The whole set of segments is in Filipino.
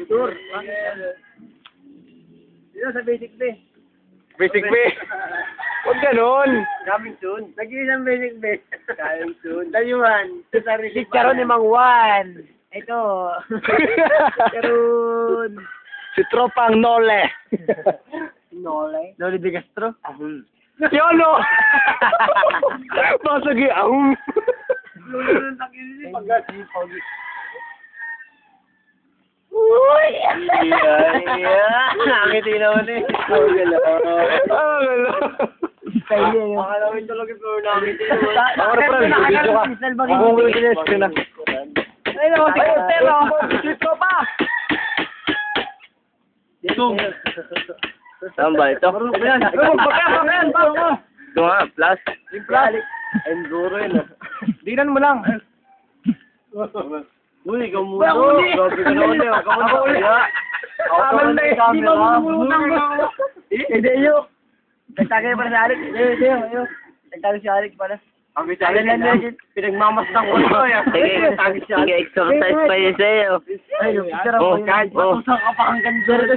Tour. Dito sa basic B. Basic B. Huwag ganun. Coming soon. Nag-iisang basic B. Coming soon. Dayuhan. Chicharon ni Mang Juan. Ito. Chicharon. Si Tropang Nole. Nole. Noli de Castro. Yolo! Masagi ahong. Lulunod ang kinis. Pag-gasi. Uy! Nakakiti naman eh. Ah, gala. Style yun. Akala ko yung talaga pero nakakiti naman. Ako na pala, video ka. Ako muna sinestion na. Ay, naman si Castelo. Dito pa! Dito. Saan ba ito? Marunong ba yan? Pagkakas! Ito nga, plus. Enduro yun ah. Dinan mo lang. Uy, ikaw muna. Grabe ka naman eh. Ako ulit. Amal na eh. Di ba mumulutang? Hindi yun. Nagtagay pa sa Alex. Ayun. Nagtagay si Alex pala. Kami sa akin pinagmamastang ko ito eh. Sige, exercise pa yun sa'yo. Ay, yung picture Oh, ako. Kahit matusang ka pa hanggang dyan.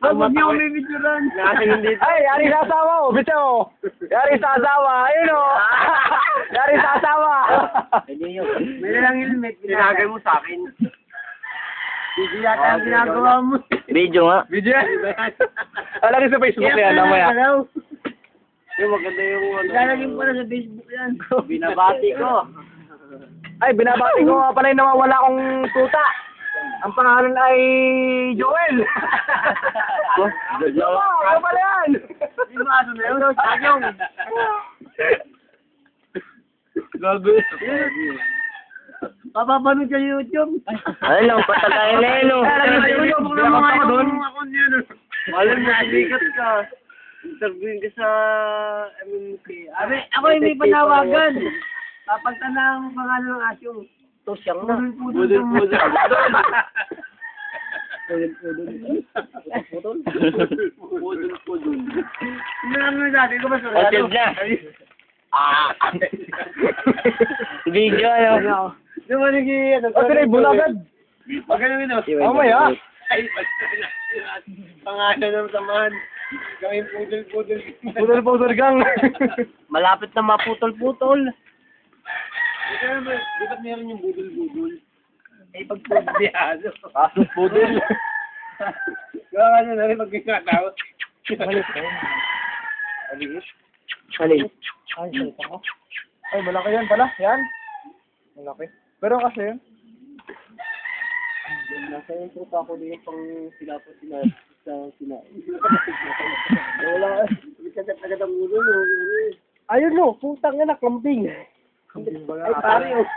Huwag niyo may videoran. Ay, yari sa asawa ko. Bito mo. Yari sa asawa. Ayun o. Yari sa asawa. May lang helmet. Ginagay mo sa akin. Hindi yata ang ginagawa mo. Video nga. Video yan. Alagay sa Facebook yan, namaya. Yung maganda yung ano. Lalagyan ko na sa Facebook yan. Binabati ko. Ay, binabati ko nga pala yung nawawala kong tuta. Ang pangalan ay Joel. Ano pala yan? Hindi mo ano na yun. Tanyong. Gago. Papapanood sa YouTube. Ay lang, patagayin na yun. Alam mo, sikat ka. Interviewin ka sa MMK. Ako yung may panawagan. Papagtanang mo pangalan ng asyong. Tosyang Pudol. Pudol. Ano naman natin ko ba sa Hotel na. Video ano? Di ba nag-i-ano? O, tinay bulagad. Magaling ito. Mamaya. Ay, pangalan ng samahan. Gawin pudol. Putol-putol gang. Malapit na maputol-putol. Di ba't meron yung budol-budol? Eh, pagpudiyado. Kasos pudol. Gawa ka nyo na rin pag-kinatawag. Alin? Ay, malaki yan pala. Yan. Malaki. Pero kasi yun. Nasa yung trupa ko din pang sila. Wala ka. Agad ang ulo mo. Ayun no, putang na kambing. Ay, pare, oh.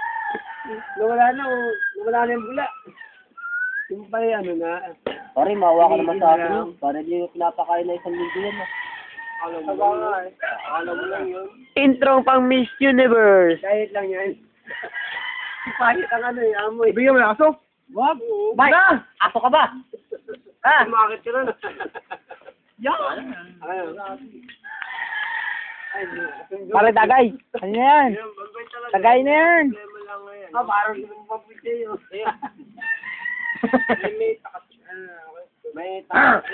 Nawala na yung bula. Yung pa ano na. Pare, mawa ka naman sa akin. Para di pinapakain na isang linggo yan. Alam mo lang yun. Intro pang Miss Universe. Kahit lang yan. Pahit ang ano eh, amoy. Bigyan mo ng aso. Wag! Bay, ato ka ba? Ha? Kumakit ka na. Yan. Pare tagay. Ano yan? Tagay na yan. Parang hindi mo papitay yun. May takas. May takas.